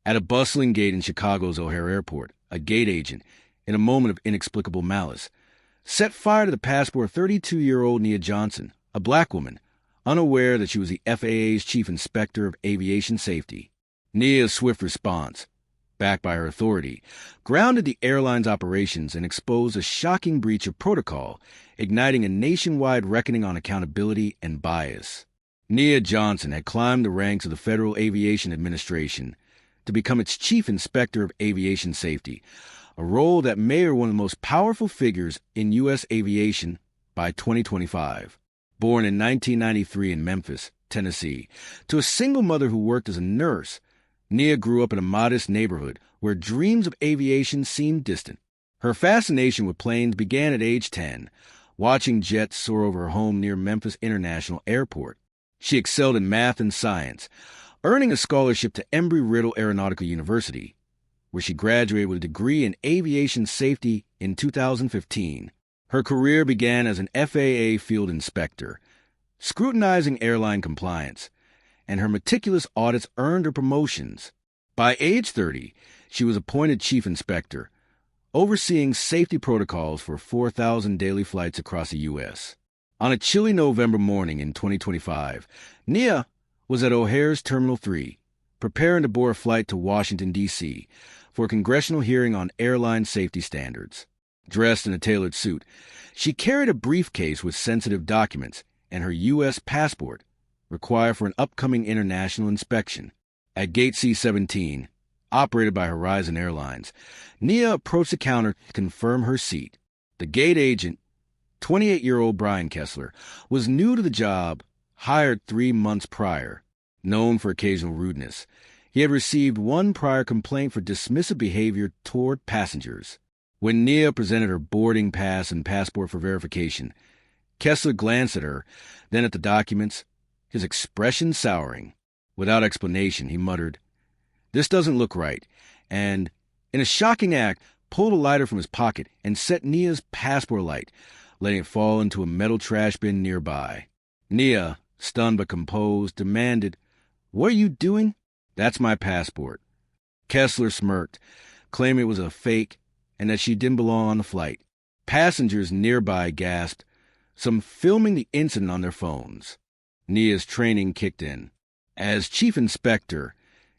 At a bustling gate in Chicago's O'Hare Airport, a gate agent, in a moment of inexplicable malice, set fire to the passport of 32-year-old Nia Johnson, a black woman, unaware that she was the FAA's chief inspector of aviation safety. Nia's swift response, backed by her authority, grounded the airline's operations and exposed a shocking breach of protocol, igniting a nationwide reckoning on accountability and bias. Nia Johnson had climbed the ranks of the Federal Aviation Administration to become its chief inspector of aviation safety, a role that made her one of the most powerful figures in U.S. aviation by 2025. Born in 1993 in Memphis, Tennessee, to a single mother who worked as a nurse, Nia grew up in a modest neighborhood where dreams of aviation seemed distant. Her fascination with planes began at age 10, watching jets soar over her home near Memphis International Airport. She excelled in math and science, earning a scholarship to Embry-Riddle Aeronautical University, where she graduated with a degree in aviation safety in 2015. Her career began as an FAA field inspector, scrutinizing airline compliance, and her meticulous audits earned her promotions. By age 30, she was appointed chief inspector, overseeing safety protocols for 4,000 daily flights across the U.S. On a chilly November morning in 2025, Nia was at O'Hare's Terminal 3, preparing to board a flight to Washington, D.C., for a congressional hearing on airline safety standards. Dressed in a tailored suit, she carried a briefcase with sensitive documents and her U.S. passport, required for an upcoming international inspection. At Gate C-17, operated by Horizon Airlines, Nia approached the counter to confirm her seat. The gate agent, 28-year-old Brian Kessler, was new to the job, hired 3 months prior. Known for occasional rudeness, he had received one prior complaint for dismissive behavior toward passengers. When Nia presented her boarding pass and passport for verification, Kessler glanced at her, then at the documents, his expression souring. Without explanation, he muttered, "This doesn't look right," and, in a shocking act, pulled a lighter from his pocket and set Nia's passport alight, letting it fall into a metal trash bin nearby. Nia, stunned but composed, demanded, "What are you doing?" "That's my passport." Kessler smirked, claiming it was a fake and that she didn't belong on the flight. Passengers nearby gasped, some filming the incident on their phones. Nia's training kicked in. As chief inspector,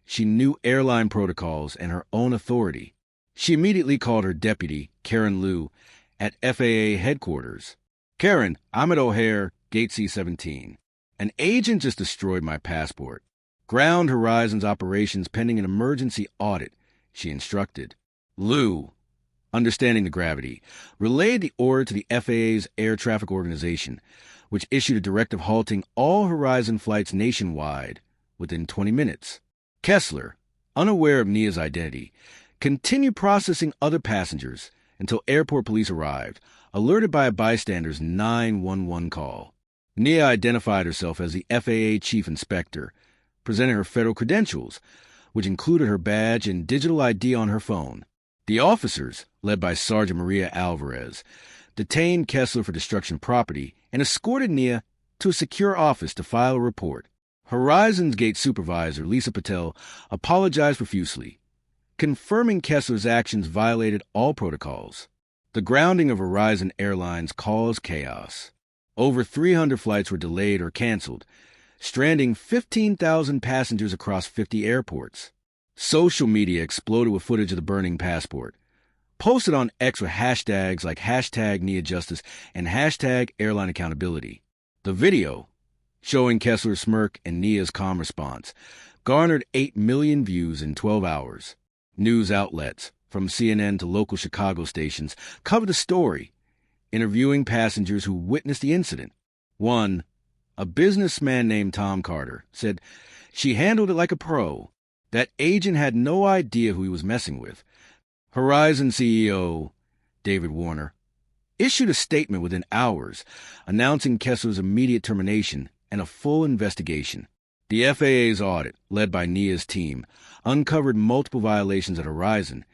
she knew airline protocols and her own authority. She immediately called her deputy, Karen Liu, at FAA headquarters. "Karen, I'm at O'Hare, Gate C-17. An agent just destroyed my passport. Ground Horizon's operations pending an emergency audit," she instructed. Liu, understanding the gravity, relayed the order to the FAA's Air Traffic Organization, which issued a directive halting all Horizon flights nationwide within 20 minutes. Kessler, unaware of Nia's identity, continued processing other passengers until airport police arrived, alerted by a bystander's 911 call. Nia identified herself as the FAA chief inspector, presenting her federal credentials, which included her badge and digital ID on her phone. The officers, led by Sergeant Maria Alvarez, detained Kessler for destruction of property and escorted Nia to a secure office to file a report. Horizon's gate supervisor, Lisa Patel, apologized profusely, confirming Kessler's actions violated all protocols. The grounding of Horizon Airlines caused chaos. Over 300 flights were delayed or canceled, stranding 15,000 passengers across 50 airports. Social media exploded with footage of the burning passport, posted on X with hashtags like #NiaJustice and #AirlineAccountability. The video, showing Kessler's smirk and Nia's calm response, garnered 8 million views in 12 hours. News outlets, from CNN to local Chicago stations, covered the story, interviewing passengers who witnessed the incident. One, a businessman named Tom Carter, said, "She handled it like a pro. That agent had no idea who he was messing with." Horizon CEO David Warner issued a statement within hours announcing Kessler's immediate termination and a full investigation. The FAA's audit, led by Nia's team, uncovered multiple violations at Horizon,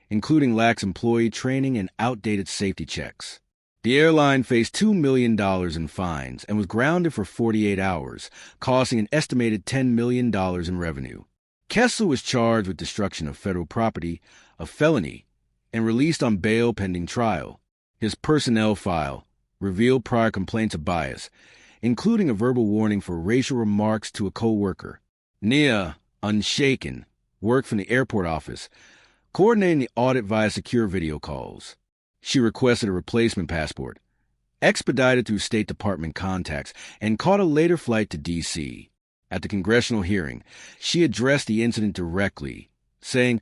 including lax employee training and outdated safety checks. The airline faced $2 million in fines and was grounded for 48 hours, costing an estimated $10 million in revenue. Kessler was charged with destruction of federal property, a felony, and released on bail pending trial. His personnel file revealed prior complaints of bias, including a verbal warning for racial remarks to a co-worker. Nia, unshaken, worked from the airport office, coordinating the audit via secure video calls. She requested a replacement passport, expedited through State Department contacts, and caught a later flight to D.C. At the congressional hearing, she addressed the incident directly, saying,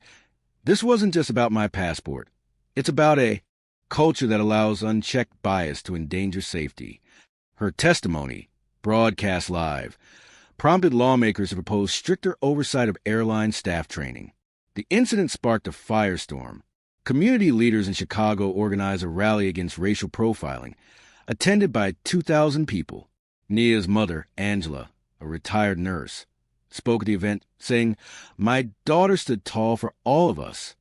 "This wasn't just about my passport. It's about a culture that allows unchecked bias to endanger safety." Her testimony, broadcast live, prompted lawmakers to propose stricter oversight of airline staff training. The incident sparked a firestorm. Community leaders in Chicago organized a rally against racial profiling, attended by 2,000 people. Nia's mother, Angela, a retired nurse, spoke at the event, saying, "My daughter stood tall for all of us."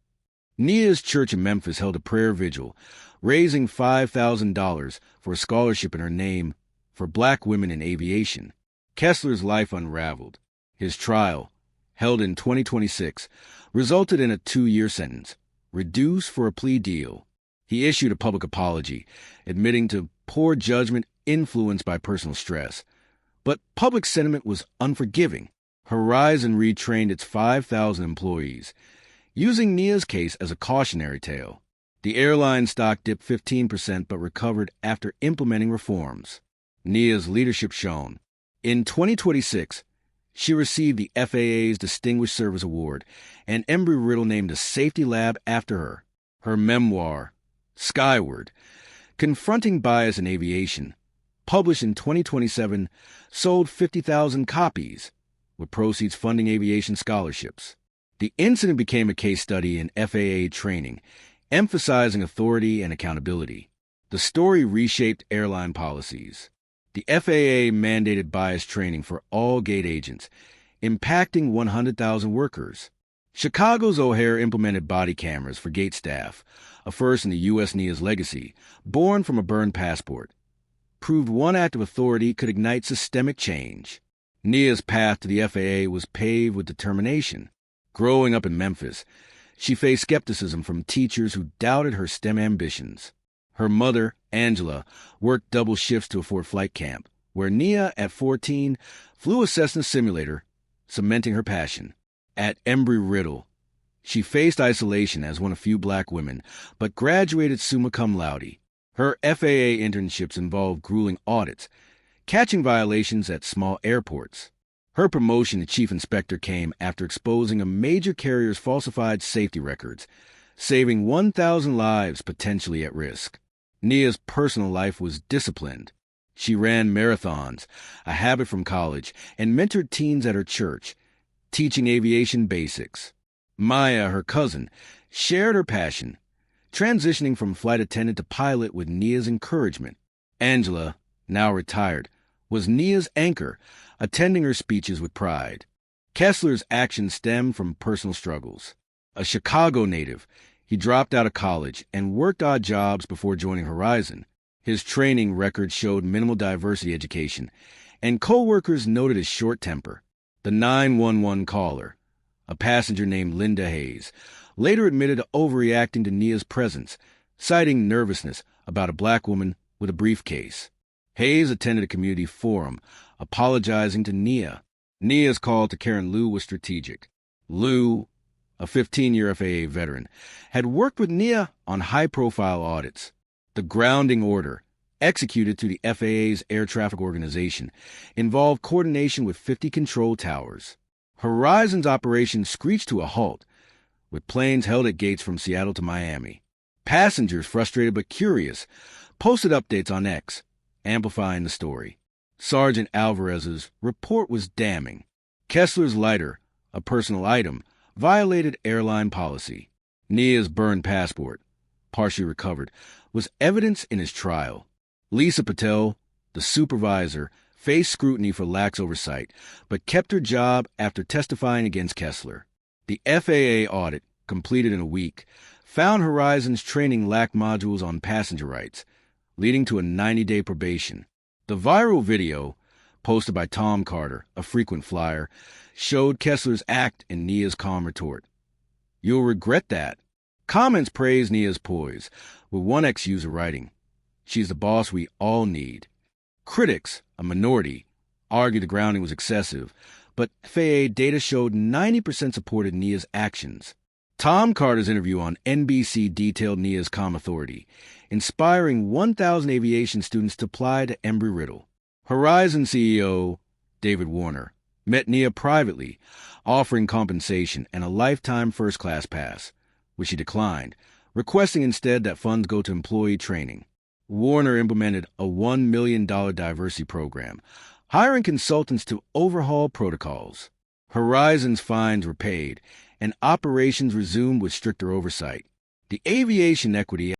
Nia's church in Memphis held a prayer vigil, raising $5,000 for a scholarship in her name for Black women in aviation. Kessler's life unraveled. His trial, held in 2026, resulted in a 2-year sentence, reduced for a plea deal. He issued a public apology, admitting to poor judgment influenced by personal stress. But public sentiment was unforgiving. Horizon retrained its 5,000 employees, using Nia's case as a cautionary tale. The airline stock dipped 15% but recovered after implementing reforms. Nia's leadership shone. In 2026, she received the FAA's Distinguished Service Award, and Embry-Riddle named a safety lab after her. Her memoir, Skyward, Confronting Bias in Aviation, published in 2027, sold 50,000 copies, with proceeds funding aviation scholarships. The incident became a case study in FAA training, emphasizing authority and accountability. The story reshaped airline policies. The FAA mandated bias training for all gate agents, impacting 100,000 workers. Chicago's O'Hare implemented body cameras for gate staff, a first in the U.S. Nia's legacy, born from a burned passport. Proved one act of authority could ignite systemic change. Nia's path to the FAA was paved with determination. Growing up in Memphis, she faced skepticism from teachers who doubted her STEM ambitions. Her mother, Angela, worked double shifts to afford flight camp, where Nia, at 14, flew a Cessna simulator, cementing her passion. At Embry-Riddle, she faced isolation as one of few Black women, but graduated summa cum laude. Her FAA internships involved grueling audits, catching violations at small airports. Her promotion to chief inspector came after exposing a major carrier's falsified safety records, saving 1,000 lives potentially at risk. Nia's personal life was disciplined. She ran marathons, a habit from college, and mentored teens at her church, teaching aviation basics. Maya, her cousin, shared her passion, transitioning from flight attendant to pilot with Nia's encouragement. Angela, now retired, was Nia's anchor, attending her speeches with pride. Kessler's actions stemmed from personal struggles. A Chicago native, he dropped out of college and worked odd jobs before joining Horizon. His training record showed minimal diversity education, and co-workers noted his short temper. The 911 caller, a passenger named Linda Hayes, later admitted to overreacting to Nia's presence, citing nervousness about a Black woman with a briefcase. Hayes attended a community forum, apologizing to Nia. Nia's call to Karen Liu was strategic. Liu, a 15-year FAA veteran, had worked with Nia on high-profile audits. The grounding order, executed through the FAA's Air Traffic Organization, involved coordination with 50 control towers. Horizon's operation screeched to a halt, with planes held at gates from Seattle to Miami. Passengers, frustrated but curious, posted updates on X, amplifying the story. Sergeant Alvarez's report was damning. Kessler's lighter, a personal item, violated airline policy. Nia's burned passport, partially recovered, was evidence in his trial. Lisa Patel, the supervisor, faced scrutiny for lax oversight, but kept her job after testifying against Kessler. The FAA audit, completed in a week, found Horizon's training lacked modules on passenger rights, leading to a 90-day probation. The viral video, posted by Tom Carter, a frequent flyer, showed Kessler's act in Nia's calm retort. "You'll regret that." Comments praised Nia's poise, with one ex-user writing, "She's the boss we all need." Critics, a minority, argued the grounding was excessive, but FAA data showed 90% supported Nia's actions. Tom Carter's interview on NBC detailed Nia's calm authority, inspiring 1,000 aviation students to apply to Embry-Riddle. Horizon CEO David Warner met Nia privately, offering compensation and a lifetime first-class pass, which she declined, requesting instead that funds go to employee training. Warner implemented a $1 million diversity program, hiring consultants to overhaul protocols. Horizon's fines were paid, and operations resumed with stricter oversight. The Aviation Equity